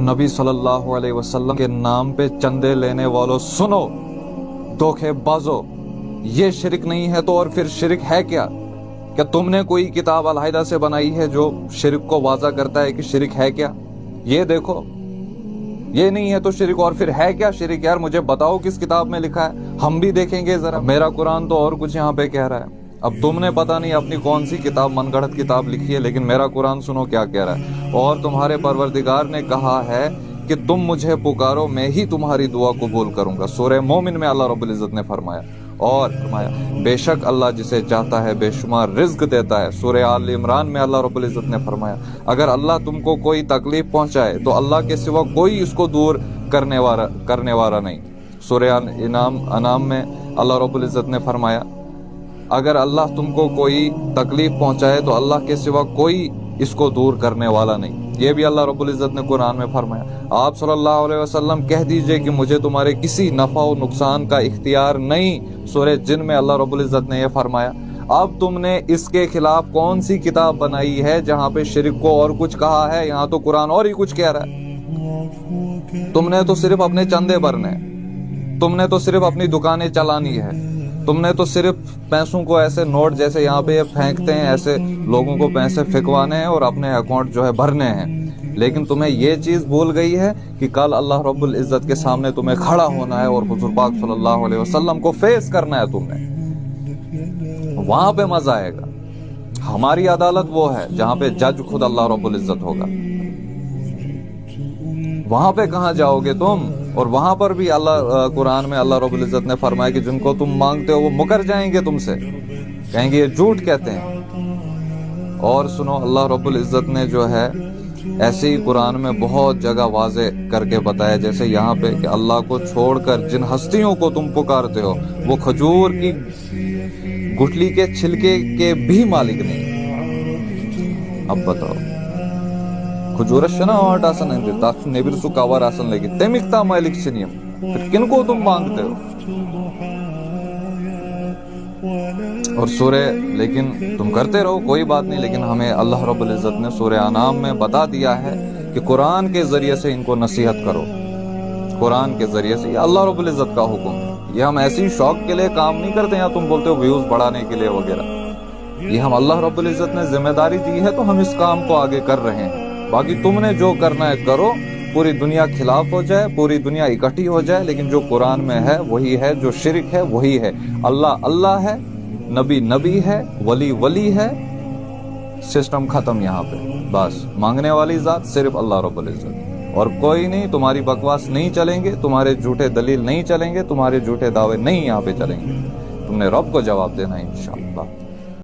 नबी सल्लल्लाहु अलैहि वसल्लम के नाम पे चंदे लेने वालों सुनो, धोखेबाजो, ये शिरक नहीं है तो और फिर शिरक है क्या? क्या तुमने कोई किताब अलहदा से बनाई है जो शिरक को वाज़ा करता है कि शिरक है क्या? ये देखो, ये नहीं है तो शिरक और फिर है क्या शिरक? यार मुझे बताओ किस किताब में लिखा है, हम भी देखेंगे जरा। मेरा कुरान तो और कुछ यहाँ पे कह रहा है। अब तुमने पता नहीं अपनी कौन सी किताब, मनगढ़ंत किताब लिखी है, लेकिन मेरा कुरान सुनो क्या कह रहा है। और तुम्हारे परवरदिगार ने कहा है कि तुम मुझे पुकारो, मैं ही तुम्हारी दुआ कबूल करूंगा। सूरह मोमिन में अल्लाह रब्बुल इज्जत ने फरमाया, और फरमाया बेशक अल्लाह जिसे चाहता है बेशुमार रिज्क देता है। सूरह आल इमरान में अल्लाह रब्बुल इज्जत ने फरमाया अगर अल्लाह तुमको कोई तकलीफ पहुंचाए तो अल्लाह के सिवा कोई इसको दूर करने वाला नहीं। सूरह अनाम में अल्लाह रब्बुल इज्जत ने फरमाया अगर अल्लाह तुमको कोई तकलीफ पहुंचाए तो अल्लाह के सिवा कोई इसको दूर करने वाला नहीं। ये भी अल्लाह रब्बुल इज्जत ने कुरान में फरमाया। आप सल्लल्लाहु अलैहि वसल्लम कह दीजिए कि मुझे तुम्हारे किसी नफा और नुकसान का इख्तियार नहीं। सूरह जिन में अल्लाह रब्बुल इज्जत ने यह फरमाया। अब तुमने इसके खिलाफ कौन सी किताब बनाई है जहाँ पे शिरक को और कुछ कहा है? यहाँ तो कुरान और ही कुछ कह रहा है। तुमने तो सिर्फ अपने चंदे भरने, तुमने तो सिर्फ अपनी दुकानें चलानी है, तुमने तो सिर्फ पैसों को ऐसे नोट जैसे यहाँ पे फेंकते हैं ऐसे लोगों को पैसे फेंकवाने हैं और अपने अकाउंट जो है भरने हैं। लेकिन तुम्हें ये चीज भूल गई है कि कल अल्लाह रब्बुल इज्जत के सामने तुम्हें खड़ा होना है और हुजूर पाक सल्लल्लाहु अलैहि वसल्लम को फेस करना है तुमने। वहां पे मजा आएगा। हमारी अदालत वो है जहाँ पे जज खुद अल्लाह रब्बुल इज्जत होगा। वहां पे कहाँ जाओगे तुम? और वहां पर भी अल्लाह कुरान में अल्लाह रब्बुल इज्जत ने फरमाया कि जिनको तुम मांगते हो वो मुकर जाएंगे तुमसे, कहेंगे ये झूठ कहते हैं। और सुनो, अल्लाह रब्बुल इज्जत ने जो है ऐसे ही कुरान में बहुत जगह वाजे करके बताया, जैसे यहाँ पे कि अल्लाह को छोड़कर जिन हस्तियों को तुम पुकारते हो वो खजूर की गुठली के छिलके के भी मालिक नहीं। अब बताओ, खजूरशना और आसन है ताकि नेबिरसु कावर आसन लगी तेमिकता मालिक सिनियम, फिर किनको तुम मांगते हो? और सूरह, लेकिन तुम करते रहो कोई बात नहीं, लेकिन हमें अल्लाह रब्बुल इज्जत ने सूरह अनाम में बता दिया है कि कुरान के जरिए से इनको नसीहत करो। कुरान के जरिए से, ये अल्लाह रब्बुल इज्जत का हुक्म है। ये हम ऐसी शौक के लिए काम नहीं करते या तुम बोलते हो व्यूज बढ़ाने के लिए वगैरह। ये हम अल्लाह रब्बुल इज्जत ने जिम्मेदारी दी है तो हम इस काम को आगे कर रहे हैं। बाकी तुमने जो करना है करो, पूरी दुनिया खिलाफ हो जाए, पूरी दुनिया इकट्ठी हो जाए, लेकिन जो कुरान में है वही है, जो शिरक है वही है। अल्लाह अल्लाह है, नबी नबी है, वली वली है, सिस्टम खत्म यहाँ पे। बस मांगने वाली जात सिर्फ अल्लाह रब्बुल इज्जत और कोई नहीं। तुम्हारी बकवास नहीं चलेंगे, तुम्हारे झूठे दलील नहीं चलेंगे, तुम्हारे झूठे दावे नहीं यहाँ पे चलेंगे। तुमने रब को जवाब देना है इंशाअल्लाह।